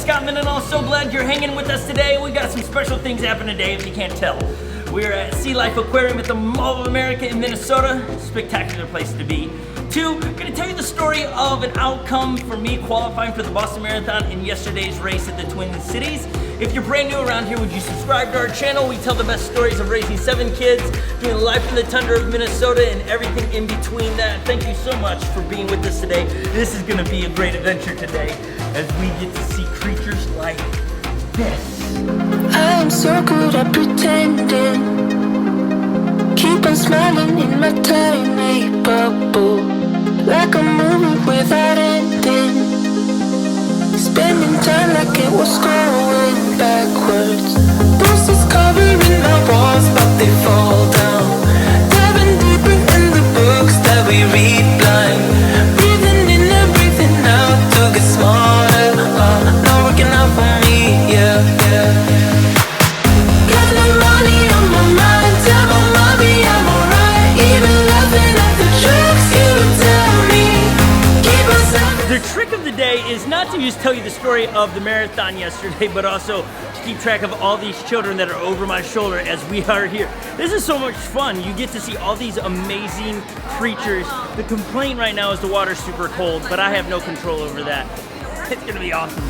Scott Mendenhall. So glad you're hanging with us today. We got some special things happening today if you can't tell. We're at Sea Life Aquarium at the Mall of America in Minnesota. Spectacular place to be. 2, I'm gonna tell you the story of an outcome for me qualifying for the Boston Marathon in yesterday's race at the Twin Cities. If you're brand new around here, would you subscribe to our channel? We tell the best stories of raising 7 kids, doing life in the tundra of Minnesota, and everything in between that. Thank you so much for being with us today. This is gonna be a great adventure today as we get to see creatures like this. I'm so good at pretending. Keep on smiling in my tiny bubble, like a movie without ending. Spending time like it was going backwards. Bruises covering my walls, but they fall down. Diving deeper in the books that we read blind. Breathing in and breathing out to get smarter. Not working out for me, yeah. Got no money on my mind. Tell my mommy I'm alright. Even laughing at the jokes you tell me. Keep myself. The trick of the day is not to just tell you the story of the marathon yesterday, but also to keep track of all these children that are over my shoulder as we are here. This is so much fun. You get to see all these amazing creatures. The complaint right now is the water's super cold, but I have no control over that. It's gonna be awesome.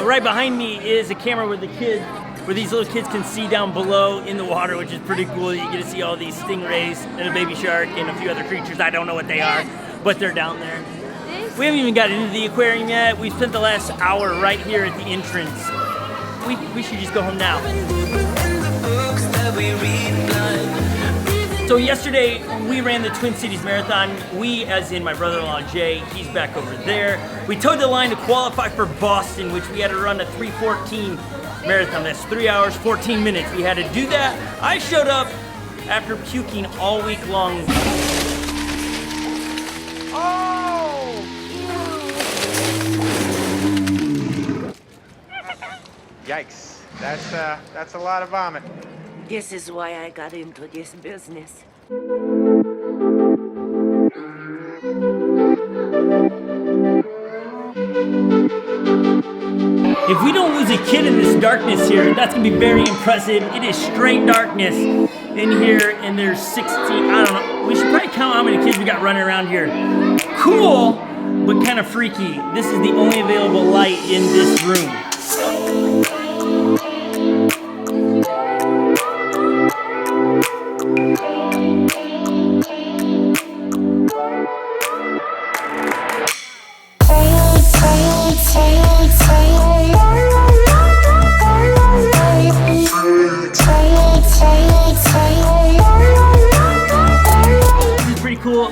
Right behind me is a camera where these little kids can see down below in the water, which is pretty cool. You get to see all these stingrays and a baby shark and a few other creatures. I don't know what they are, but they're down there. We haven't even got into the aquarium yet. We spent the last hour right here at the entrance. We should just go home now. So yesterday, we ran the Twin Cities Marathon. We, as in my brother-in-law Jay, he's back over there. We towed the line to qualify for Boston, which we had to run a 3:14 marathon. That's 3 hours, 14 minutes. We had to do that. I showed up after puking all week long. Oh! Yikes, that's a lot of vomit. This is why I got into this business. If we don't lose a kid in this darkness here, that's gonna be very impressive. It is straight darkness in here, and there's 16, I don't know. We should probably count how many kids we got running around here. Cool, but kind of freaky. This is the only available light in this room. Cool.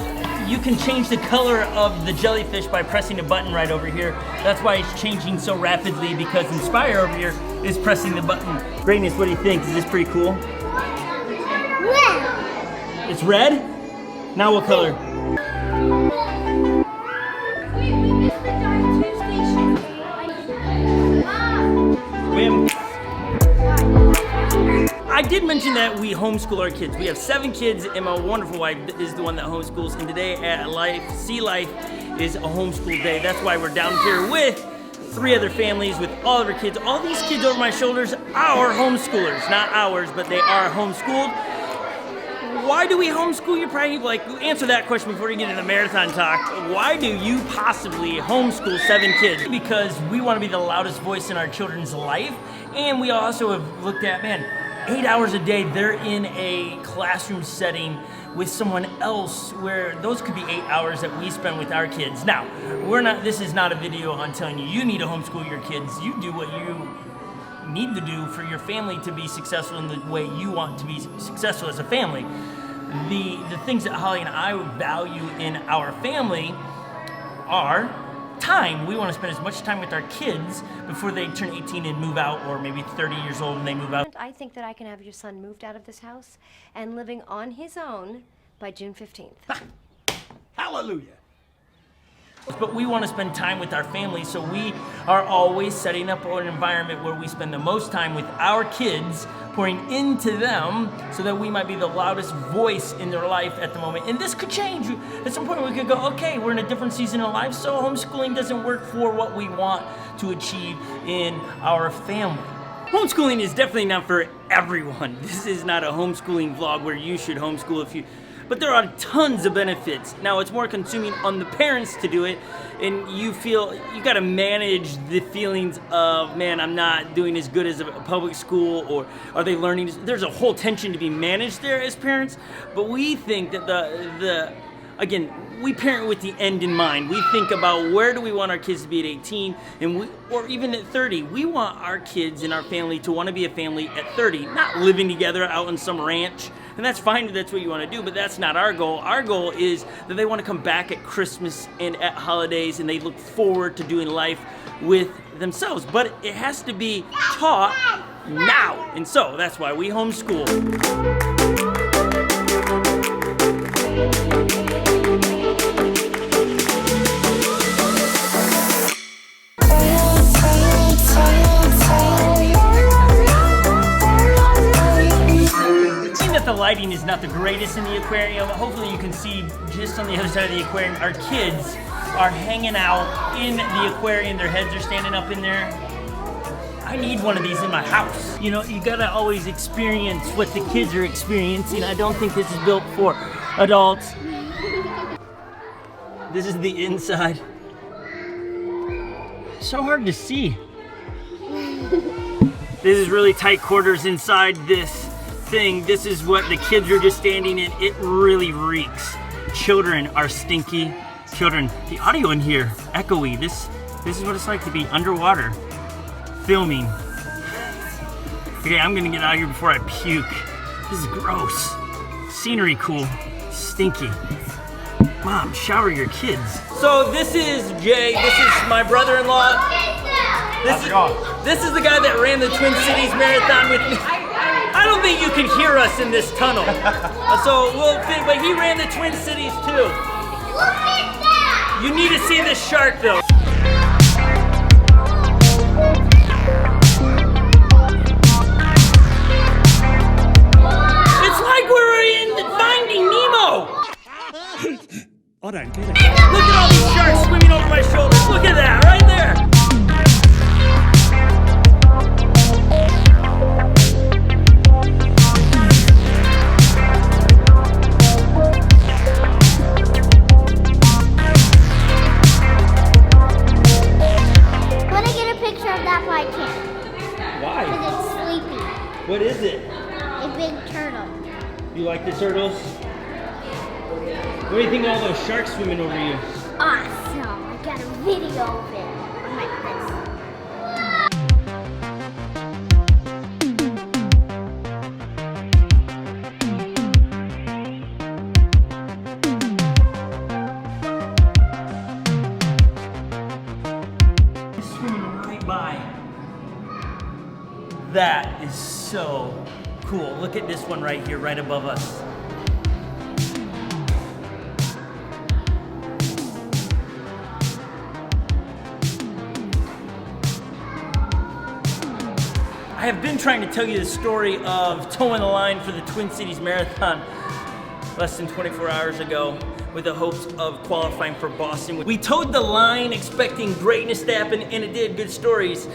You can change the color of the jellyfish by pressing a button right over here. That's why it's changing so rapidly, because Inspire over here is pressing the button. Greatness, what do you think? Is this pretty cool? Red. It's red? Now what color? I did mention that we homeschool our kids. We have 7 kids, and my wonderful wife is the one that homeschools. And today at Sea Life is a homeschool day. That's why we're down here with 3 other families with all of our kids. All these kids over my shoulders are homeschoolers, not ours, but they are homeschooled. Why do we homeschool? You're probably like, answer that question before you get into the marathon talk. Why do you possibly homeschool 7 kids? Because we want to be the loudest voice in our children's life, and we also have looked at, 8 hours a day, they're in a classroom setting with someone else, where those could be 8 hours that we spend with our kids. Now, this is not a video on telling you need to homeschool your kids. You do what you need to do for your family to be successful in the way you want to be successful as a family. The things that Holly and I value in our family are time. We want to spend as much time with our kids before they turn 18 and move out, or maybe 30 years old and they move out. I think that I can have your son moved out of this house and living on his own by June 15th. Hallelujah. But we want to spend time with our family, so we are always setting up an environment where we spend the most time with our kids, pouring into them so that we might be the loudest voice in their life at the moment. And this could change. At some point we could go, okay, we're in a different season of life, so homeschooling doesn't work for what we want to achieve in our family. Homeschooling is definitely not for everyone. This is not a homeschooling vlog where you should homeschool if you, but there are tons of benefits. Now it's more consuming on the parents to do it, and you feel you gotta manage the feelings of, man, I'm not doing as good as a public school, or are they learning? There's a whole tension to be managed there as parents, but we think that again, we parent with the end in mind. We think about where do we want our kids to be at 18, or even at 30. We want our kids and our family to want to be a family at 30, not living together out on some ranch. And that's fine if that's what you want to do, but that's not our goal. Our goal is that they want to come back at Christmas and at holidays, and they look forward to doing life with themselves. But it has to be taught now. And so that's why we homeschool. The lighting is not the greatest in the aquarium. Hopefully you can see just on the other side of the aquarium, our kids are hanging out in the aquarium. Their heads are standing up in there. I need one of these in my house. You know, you gotta always experience what the kids are experiencing. I don't think this is built for adults. This is the inside. So hard to see. This is really tight quarters inside this thing. This is what the kids are just standing in. It really reeks. Children are stinky. Children, the audio in here, echoey. This is what it's like to be underwater, filming. Okay, I'm gonna get out of here before I puke. This is gross. Scenery cool, stinky. Mom, shower your kids. So this is Jay. This is my brother-in-law. This is the guy that ran the Twin Cities Marathon with me. I don't think you can hear us in this tunnel. So we'll fit, but he ran the Twin Cities too. Look at that! You need to see this shark though. It's like we're in Finding Nemo. I don't get it. Look at all these sharks swimming over my shoulders. Look at that, right there. What is it? A big turtle. You like the turtles? What do you think of all those sharks swimming over you? Awesome. I got a video of it. I'm like It's swimming right by. That is so cool. Look at this one right here, right above us. I have been trying to tell you the story of towing the line for the Twin Cities Marathon less than 24 hours ago with the hopes of qualifying for Boston. We towed the line expecting greatness to happen, and it did. Good stories.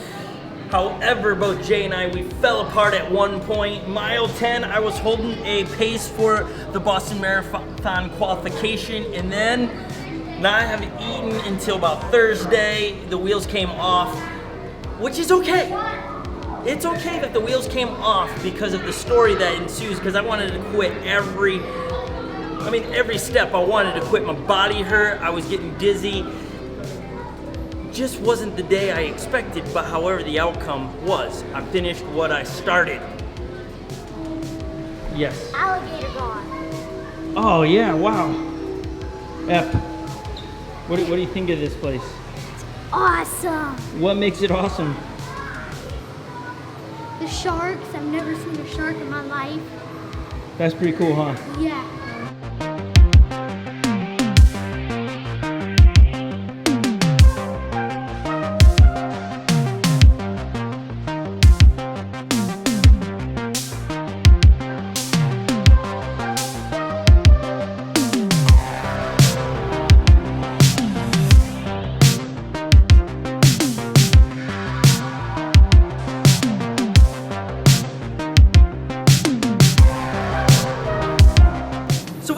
However, both Jay and I, we fell apart at one point. Mile 10, I was holding a pace for the Boston Marathon qualification, and then not having eaten until about Thursday, the wheels came off, which is okay. It's okay that the wheels came off because of the story that ensues, because I wanted to quit every step. I wanted to quit. My body hurt, I was getting dizzy. Just wasn't the day I expected, but however the outcome was, I finished what I started. Yes. alligator gone. Oh yeah, wow. Ep, what do you think of this place? Awesome. What makes it awesome? The sharks. I've never seen a shark in my life. That's pretty cool, huh? Yeah.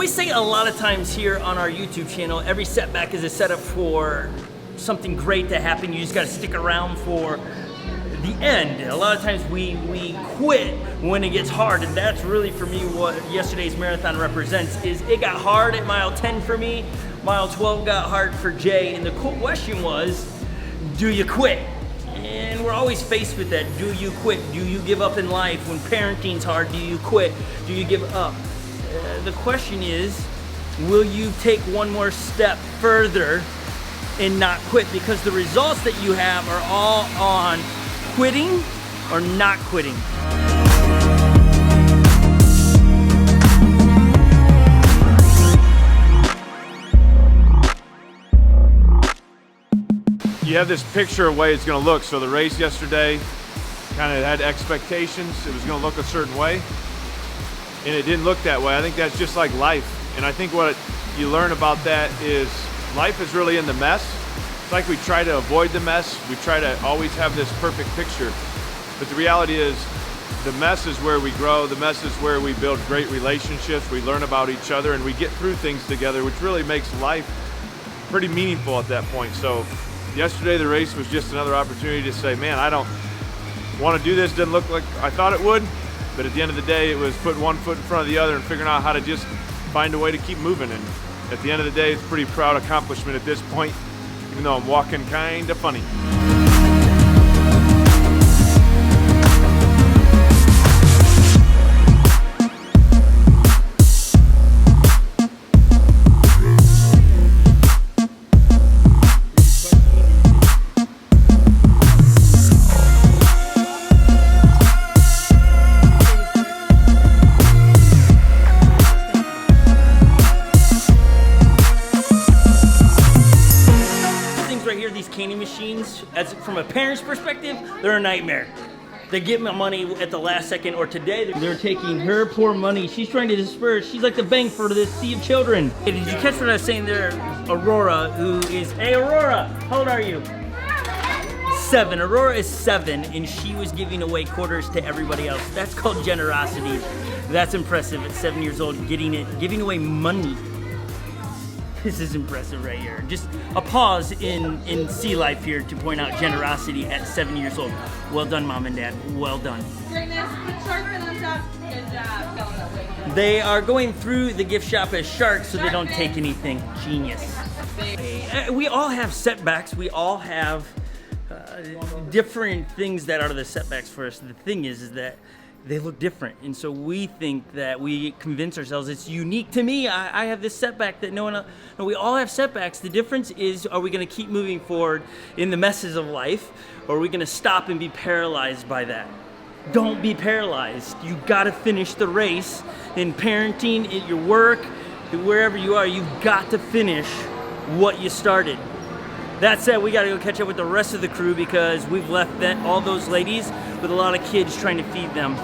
we say a lot of times here on our YouTube channel, every setback is a setup for something great to happen. You just got to stick around for the end. A lot of times we quit when it gets hard, and that's really for me what yesterday's marathon represents. Is it got hard at mile 10 for me, mile 12 got hard for Jay, and the question was, do you quit? And we're always faced with that. Do you quit? Do you give up in life? When parenting's hard, do you quit? Do you give up? The question is, will you take one more step further and not quit? Because the results that you have are all on quitting or not quitting. You have this picture of the way it's going to look. So the race yesterday kind of had expectations. It was going to look a certain way, and it didn't look that way. I think that's just like life. And I think what you learn about that is life is really in the mess. It's like we try to avoid the mess. We try to always have this perfect picture. But the reality is the mess is where we grow. The mess is where we build great relationships. We learn about each other, and we get through things together, which really makes life pretty meaningful at that point. So yesterday the race was just another opportunity to say, man, I don't want to do this. Didn't look like I thought it would. But at the end of the day, it was putting one foot in front of the other and figuring out how to just find a way to keep moving. And at the end of the day, it's a pretty proud accomplishment at this point, even though I'm walking kind of funny. Machines, as from a parent's perspective, they're a nightmare. They get my money at the last second, or today they're taking her poor money. She's trying to disperse. She's like the bank for this sea of children. Hey, did you catch what I was saying there? Aurora, who is, hey Aurora, how old are you? 7. Aurora is 7, and she was giving away quarters to everybody else. That's called generosity. That's impressive at 7 years old, giving away money. This is impressive right here. Just a pause in sea life here to point out generosity at 7 years old. Well done, Mom and Dad. Well done. They are going through the gift shop as sharks so they don't take anything. Genius. We all have setbacks. We all have different things that are the setbacks for us. The thing is that they look different, and so we think that we convince ourselves it's unique to me. I have this setback that no one else. No, we all have setbacks. The difference is, are we going to keep moving forward in the messes of life, or are we going to stop and be paralyzed by that? Don't be paralyzed. You got to finish the race. In parenting, at your work, wherever you are, you've got to finish what you started. That said, we got to go catch up with the rest of the crew because we've left all those ladies with a lot of kids trying to feed them.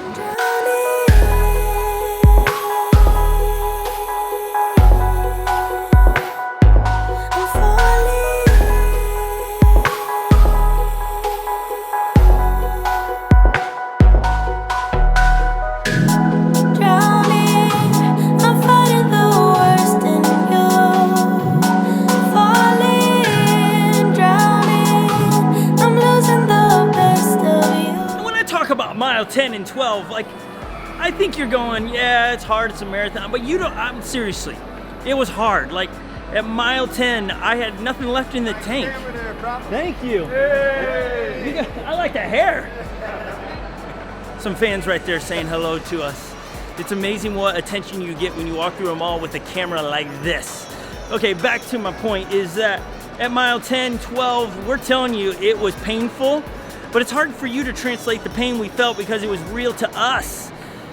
Mile 10 and 12, like, I think you're going, yeah, it's hard, it's a marathon, but you don't, seriously, it was hard. Like, at mile 10, I had nothing left in the tank. Thank you. Hey. I like the hair. Some fans right there saying hello to us. It's amazing what attention you get when you walk through a mall with a camera like this. Okay, back to my point is that at mile 10, 12, we're telling you it was painful. But it's hard for you to translate the pain we felt because it was real to us.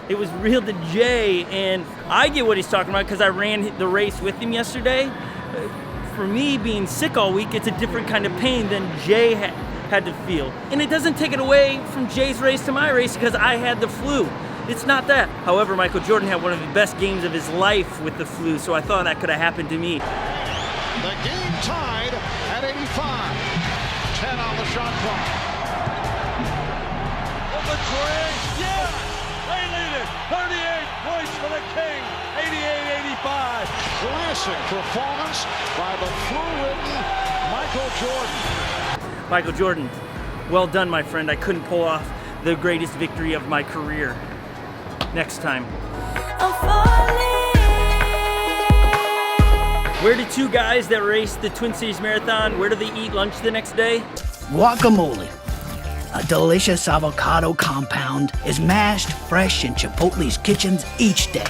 It was real to Jay, and I get what he's talking about because I ran the race with him yesterday. For me, being sick all week, it's a different kind of pain than Jay had to feel. And it doesn't take it away from Jay's race to my race because I had the flu. It's not that. However, Michael Jordan had one of the best games of his life with the flu, so I thought that could have happened to me. The game tied at 85. 10 on the shot clock. Yeah! They lead it! 38 points for the King! 88-85! classic performance by the flu-ridden Michael Jordan. Michael Jordan, well done, my friend. I couldn't pull off the greatest victory of my career. Next time. Where do two guys that race the Twin Cities Marathon, where do they eat lunch the next day? Guacamole. A delicious avocado compound is mashed fresh in Chipotle's kitchens each day.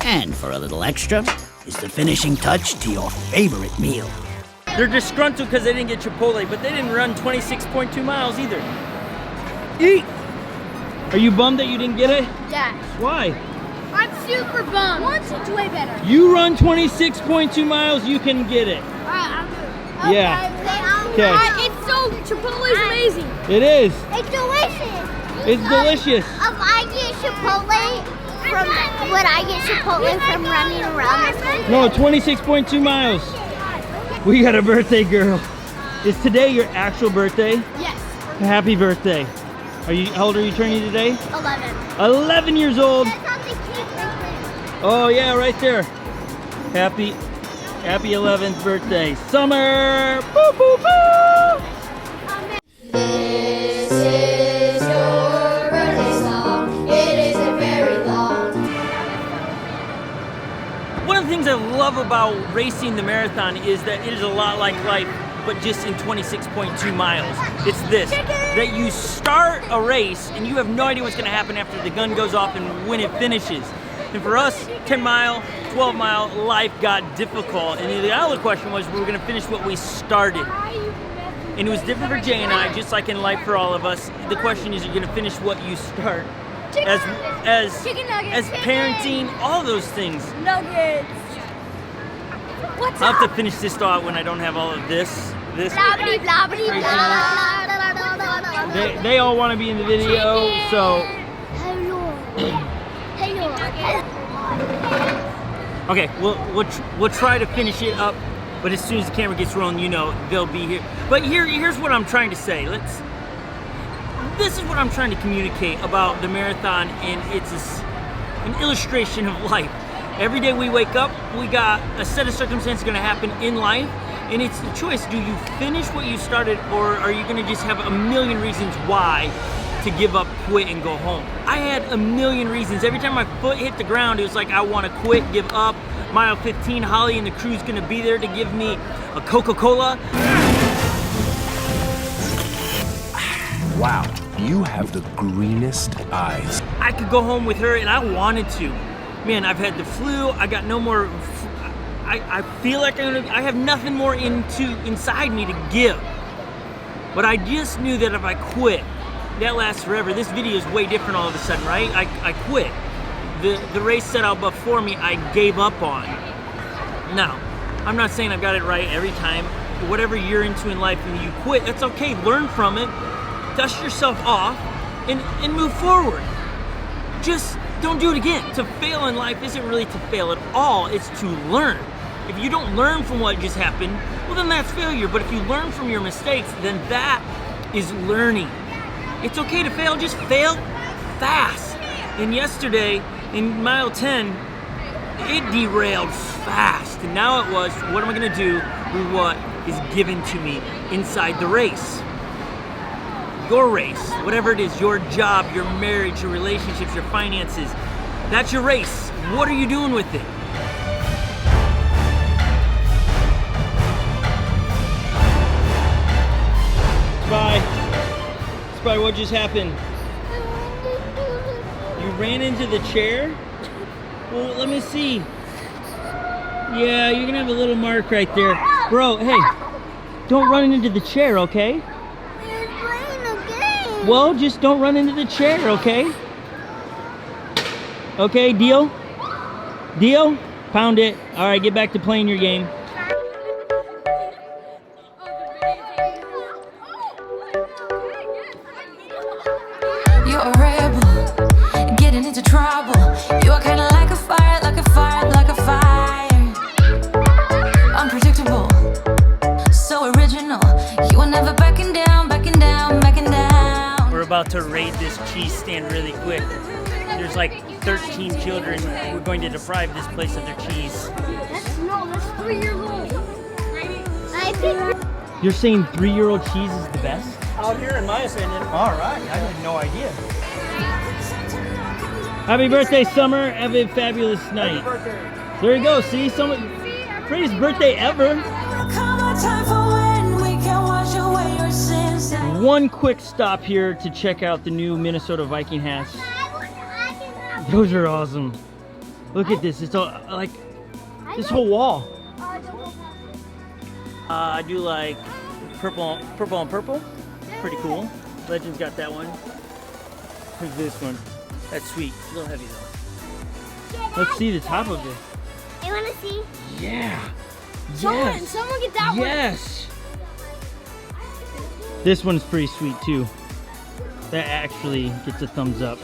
And for a little extra, is the finishing touch to your favorite meal. They're disgruntled because they didn't get Chipotle, but they didn't run 26.2 miles either. Eat! Are you bummed that you didn't get it? Yes. Why? I'm super bummed. Once it's way better. You run 26.2 miles, you can get it. Alright, I'll do it. Yeah. Okay. It's so, Chipotle's amazing. It is. It's delicious. It's delicious. If I get Chipotle would I get Chipotle from running around this? No, 26.2 miles. We got a birthday girl. Is today your actual birthday? Yes. Happy birthday. How old are you turning today? 11. 11 years old. That's on the cake right Oh yeah, right there. Happy 11th birthday. Summer! Boo, boo, boo! This is your birthday song. It isn't very long. One of the things I love about racing the marathon is that it is a lot like life, but just in 26.2 miles. It's this, that you start a race and you have no idea what's gonna happen after the gun goes off and when it finishes. And for us, 10 mile, 12 mile, life got difficult. And the other question was, we were gonna finish what we started. And it was different for Jay and I, just like in life for all of us. The question is, you're gonna finish what you start. As parenting, all those things. Nuggets. What's I'll have to finish this thought when I don't have all of this. Blobbity, blobbity, blah. They all want to be in the video, so. Hello. Okay, we'll try to finish it up, but as soon as the camera gets rolling, you know they'll be here. But here's what I'm trying to say. This is what I'm trying to communicate about the marathon, and it's an illustration of life. Every day we wake up, we got a set of circumstances going to happen in life, and it's the choice. Do you finish what you started, or are you going to just have a million reasons why to give up, quit, and go home? I had a million reasons. Every time my foot hit the ground, it was like, I want to quit, give up. Mile 15, Holly and the crew's going to be there to give me a Coca-Cola. Wow, you have the greenest eyes. I could go home with her, and I wanted to. Man, I've had the flu. I got no more. I feel like I have nothing more inside me to give. But I just knew that if I quit, that lasts forever. This video is way different all of a sudden, right? I quit. The race set out before me, I gave up on. Now, I'm not saying I've got it right every time. Whatever you're into in life and you quit, that's okay. Learn from it. Dust yourself off and move forward. Just don't do it again. To fail in life isn't really to fail at all, it's to learn. If you don't learn from what just happened, well then that's failure. But if you learn from your mistakes, then that is learning. It's okay to fail, just fail fast. And yesterday, in mile 10, it derailed fast. And now it was, what am I gonna do with what is given to me inside the race? Your race, whatever it is, your job, your marriage, your relationships, your finances, that's your race. What are you doing with it? Spy, what just happened? You ran into the chair? Well, let me see. Yeah, you're gonna have a little mark right there. Bro, hey, don't run into the chair, okay? Well, just don't run into the chair, okay? Okay, deal? Deal? Pound it. All right, get back to playing your game. You're a rebel, getting into trouble. You are kind of like a fire, like a fire, like a fire. Unpredictable, so original. You are never backing down, backing down, backing down. We're about to raid this cheese stand really quick. There's like 13 children. We're going to deprive this place of their cheese. That's not That's 3-year-old. I think. You're saying 3-year-old cheese is the best? Out here, in my opinion. All right, I had no idea. Happy birthday, Summer. Have a fabulous night. There you go. See, someone, greatest birthday ever. One quick stop here to check out the new Minnesota Viking hats. Those are awesome. Look at this. It's all like this whole wall. I do like purple on purple. Pretty cool. Legends got that one. Here's this one. That's sweet. A little heavy though. Let's see the top of it. You want to see? Yeah. Someone get that one. Yes. This one's pretty sweet too. That actually gets a thumbs up.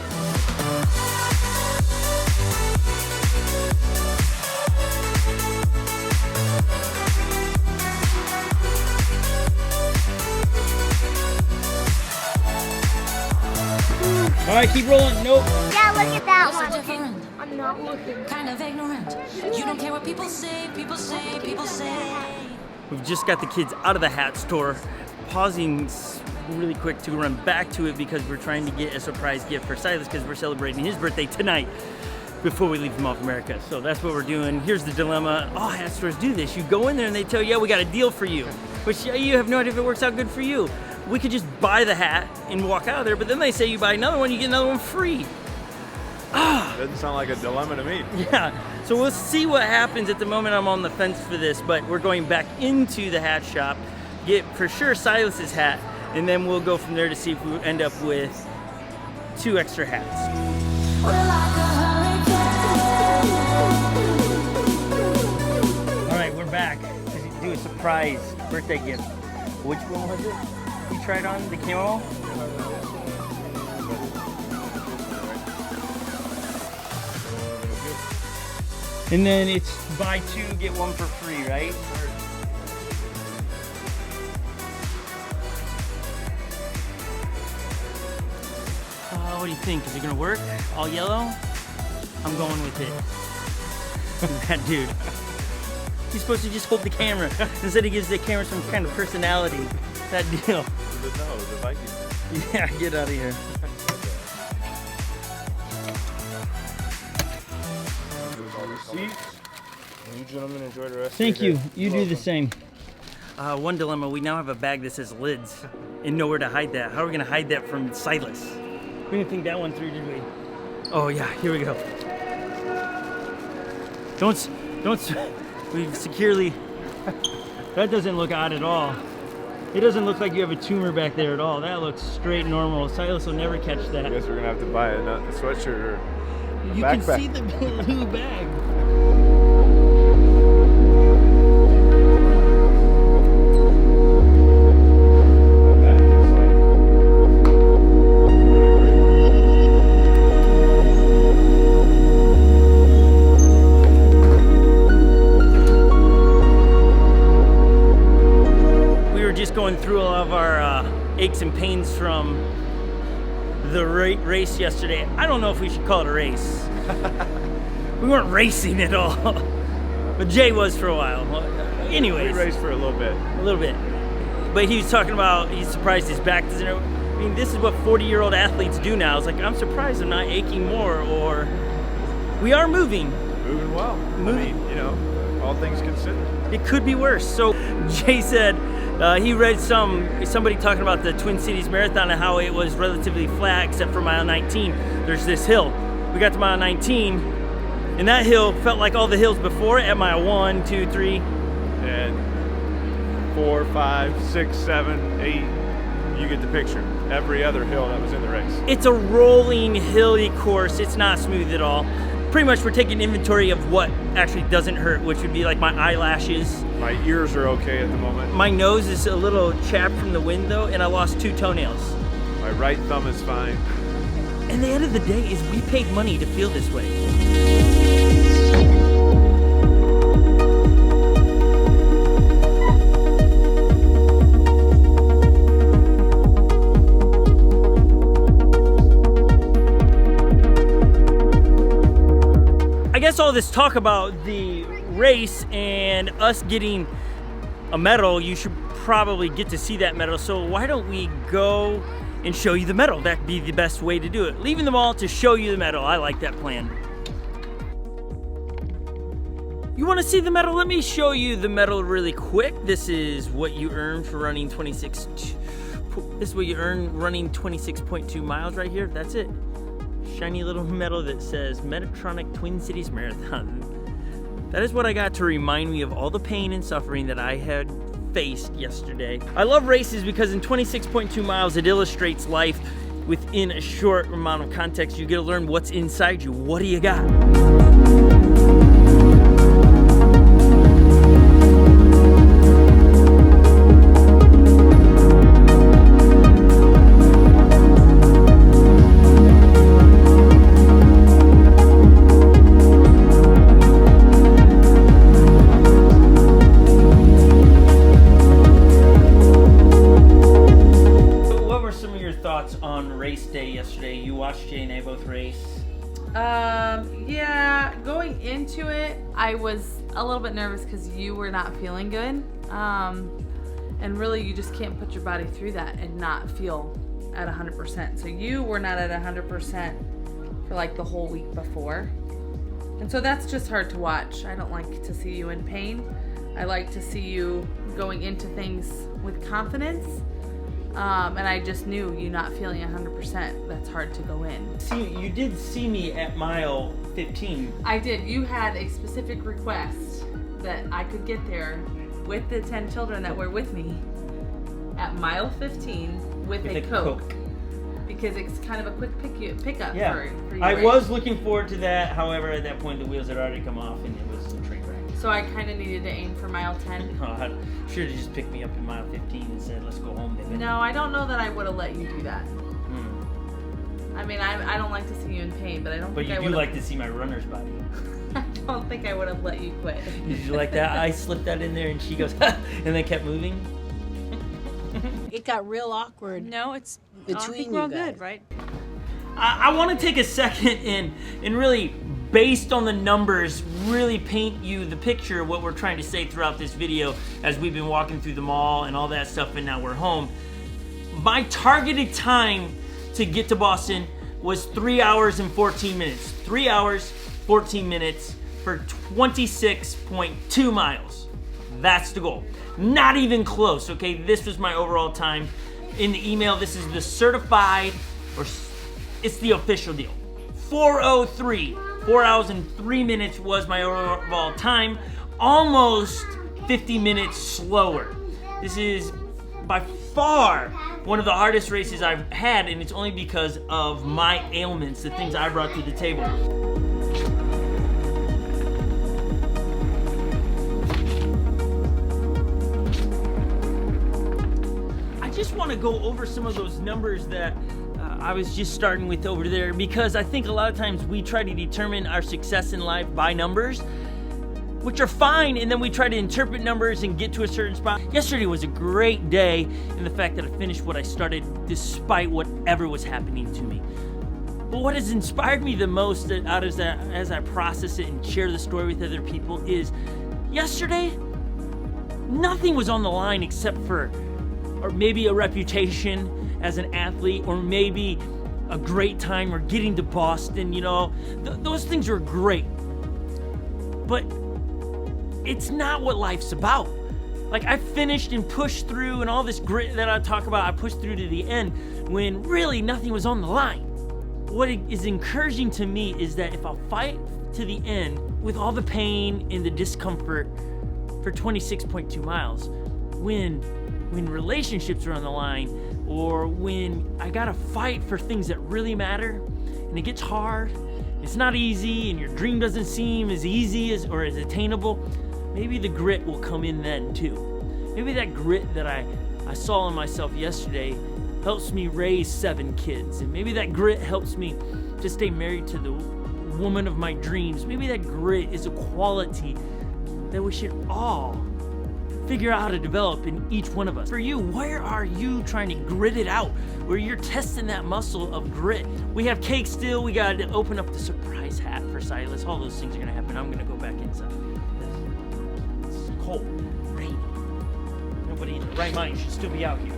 All right, keep rolling. Nope. Yeah, look at that one. I'm not looking. Kind of ignorant. You don't care what people say, people say, people say. We've just got the kids out of the hat store, pausing really quick to run back to it because we're trying to get a surprise gift for Silas because we're celebrating his birthday tonight before we leave him off America. So that's what we're doing. Here's the dilemma. All hat stores do this. You go in there and they tell you, yeah, we got a deal for you, which you have no idea if it works out good for you. We could just buy the hat and walk out of there, but then they say you buy another one, you get another one free. Doesn't sound like a dilemma to me. Yeah, so we'll see what happens. At the moment I'm on the fence for this, but we're going back into the hat shop, get for sure Silas's hat, and then we'll go from there to see if we end up with 2 extra hats. All right, we're back to do a surprise birthday gift. Which one was it? You tried on the camo? And then it's buy 2, get 1 for free, right? What do you think? Is it gonna work? All yellow? I'm going with it. That dude. He's supposed to just hold the camera. Instead he gives the camera some kind of personality. That deal. No, the Vikings. Yeah, get out of here. You gentlemen enjoy the rest Thank of your you. day. You do the same. One dilemma, we now have a bag that says lids and nowhere to hide that. How are we gonna hide that from Silas? We didn't think that one through, did we? Oh yeah, here we go. We've securely, that doesn't look odd at all. It doesn't look like you have a tumor back there at all. That looks straight normal. Silas will never catch that. I guess we're gonna have to buy a sweatshirt or a you backpack. can see the blue bag. Going through all of our aches and pains from the race yesterday. I don't know if we should call it a race. We weren't racing at all, but Jay was for a while. Anyways, we raced for a little bit. A little bit, but he was talking about he's surprised his back doesn't. I mean, this is what 40-year-old athletes do now. It's like I'm surprised I'm not aching more, or we are moving. Moving well. Moving. I mean, you know, all things considered. It could be worse. So Jay said. He read somebody talking about the Twin Cities Marathon and how it was relatively flat except for mile 19. There's this hill. We got to mile 19, and that hill felt like all the hills before it at mile 1, 2, 3. And 4, 5, 6, 7, 8. You get the picture. Every other hill that was in the race. It's a rolling, hilly course. It's not smooth at all. Pretty much we're taking inventory of what actually doesn't hurt, which would be like my eyelashes. My ears are okay at the moment. My nose is a little chapped from the wind though, and I lost 2 toenails. My right thumb is fine. And the end of the day is we paid money to feel this way. I guess all this talk about the race and us getting a medal, you should probably get to see that medal. So why don't we go and show you the medal? That'd be the best way to do it. Leaving the mall to show you the medal. I like that plan. You want to see the medal? Let me show you the medal really quick. This is what you earn for running 26.2 miles right here. That's it. Shiny little medal that says Metatronic Twin Cities Marathon. That is what I got to remind me of all the pain and suffering that I had faced yesterday. I love races because in 26.2 miles, it illustrates life within a short amount of context. You get to learn what's inside you. What do you got? On race day yesterday, you watched Jay and I both race. Yeah, going into it, I was a little bit nervous because you were not feeling good. And really, you just can't put your body through that and not feel at 100%. So you were not at 100% for like the whole week before. And so that's just hard to watch. I don't like to see you in pain. I like to see you going into things with confidence. And I just knew you not feeling 100%. That's hard to go in. See, you did see me at mile 15. I did. You had a specific request that I could get there with the 10 children that were with me at mile 15 with a Coke. Because it's kind of a quick pickup yeah. for you. I was looking forward to that. However, at that point, the wheels had already come off and it was a train wreck. So I kind of needed to aim for mile 10. Oh, I should have just picked me up in mile 15 and said, let's go home, baby. No, I don't know that I would have let you do that. I mean, I don't like to see you in pain, but I don't think I would. But you do like to see my runner's body. I don't think I would have let you quit. Did you like that? I slipped that in there and she goes, and then kept moving. It got real awkward. No, it's between we're you all guys. good, right? I want to take a second and really, based on the numbers, really paint you the picture of what we're trying to say throughout this video as we've been walking through the mall and all that stuff, and now we're home. My targeted time to get to Boston was 3 hours and 14 minutes. 3 hours, 14 minutes for 26.2 miles. That's the goal. Not even close, okay? This was my overall time. In the email, this is the certified, or it's the official deal. 4:03, 4 hours and 3 minutes was my overall time. Almost 50 minutes slower. This is by far one of the hardest races I've had, and it's only because of my ailments, the things I brought to the table. I just want to go over some of those numbers that I was just starting with over there, because I think a lot of times we try to determine our success in life by numbers, which are fine, and then we try to interpret numbers and get to a certain spot. Yesterday was a great day in the fact that I finished what I started despite whatever was happening to me. But what has inspired me the most as I process it and share the story with other people is yesterday, nothing was on the line except for, or maybe a reputation as an athlete, or maybe a great time, or getting to Boston, you know. Those things are great. But it's not what life's about. Like, I finished and pushed through, and all this grit that I talk about, I pushed through to the end when really nothing was on the line. What is encouraging to me is that if I'll fight to the end with all the pain and the discomfort for 26.2 miles, when relationships are on the line, or when I gotta fight for things that really matter, and it gets hard, it's not easy, and your dream doesn't seem as easy as or as attainable, maybe the grit will come in then too. Maybe that grit that I saw in myself yesterday helps me raise 7 kids, and maybe that grit helps me to stay married to the woman of my dreams. Maybe that grit is a quality that we should all figure out how to develop in each one of us. For you, where are you trying to grit it out? Where you're testing that muscle of grit. We have cake still. We got to open up the surprise hat for Silas. All those things are gonna happen. I'm gonna go back inside. It's cold, rainy. Nobody in the right mind should still be out here.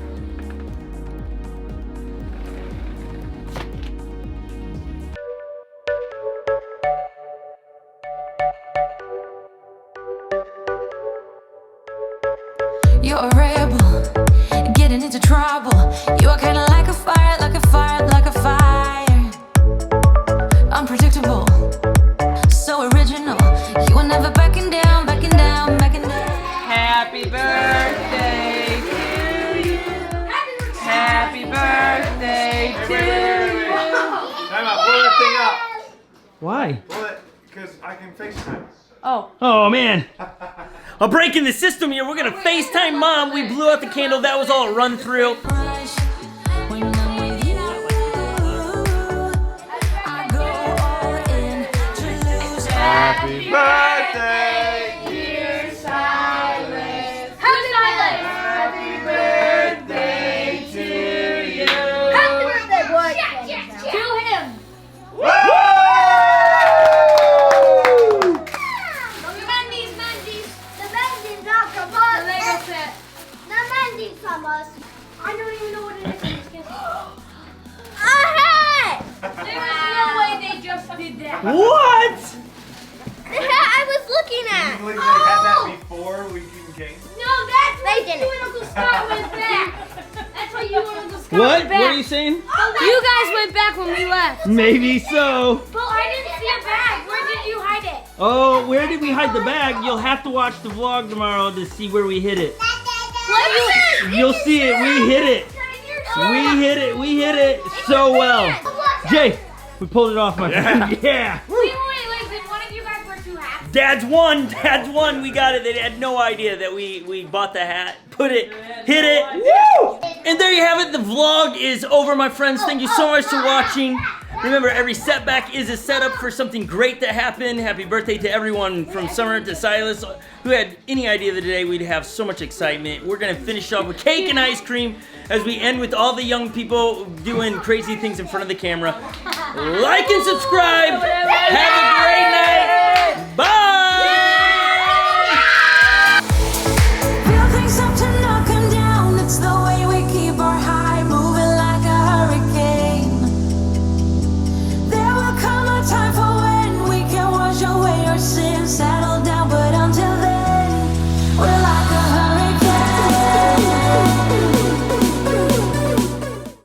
You're a rebel, getting into trouble. You are kinda like a fire, like a fire, like a fire. Unpredictable, so original. You are never backing down, backing down, backing down. Happy birthday to you. Happy birthday to you. Time out, blow that thing up. Why? Blow it, because I can FaceTime. Oh man. A break in the system here. We're gonna FaceTime Mom. We blew out the candle. That was all a run through. Happy birthday, dear Silas. Happy birthday to you. Happy birthday, boy. To him. I don't even know what it is. A hat! There's no way they just did that. What? The hat I was looking at. You believe they had that before we even came? No, that's what you and Uncle Scott went back. That's what you and Uncle Scott What? went back. What are you saying? You guys went back when we left. Maybe so. But I didn't see a bag. Where did you hide it? Oh, where did we hide the bag? You'll have to watch the vlog tomorrow to see where we hid it. You'll see it. We hid it. We hit it. We hit it so well. Jay, we pulled it off, my friend. Yeah. Wait, did one of you guys wear two hats? Dad's won. Dad's won. We got it. They had no idea that we bought the hat, put it, hit it. Woo! And there you have it. The vlog is over, my friends. Thank you so much for watching. Remember, every setback is a setup for something great to happen. Happy birthday to everyone from Summer to Silas who had any idea that today we'd have so much excitement. We're gonna finish off with cake and ice cream as we end with all the young people doing crazy things in front of the camera. Like and subscribe. Have a great night.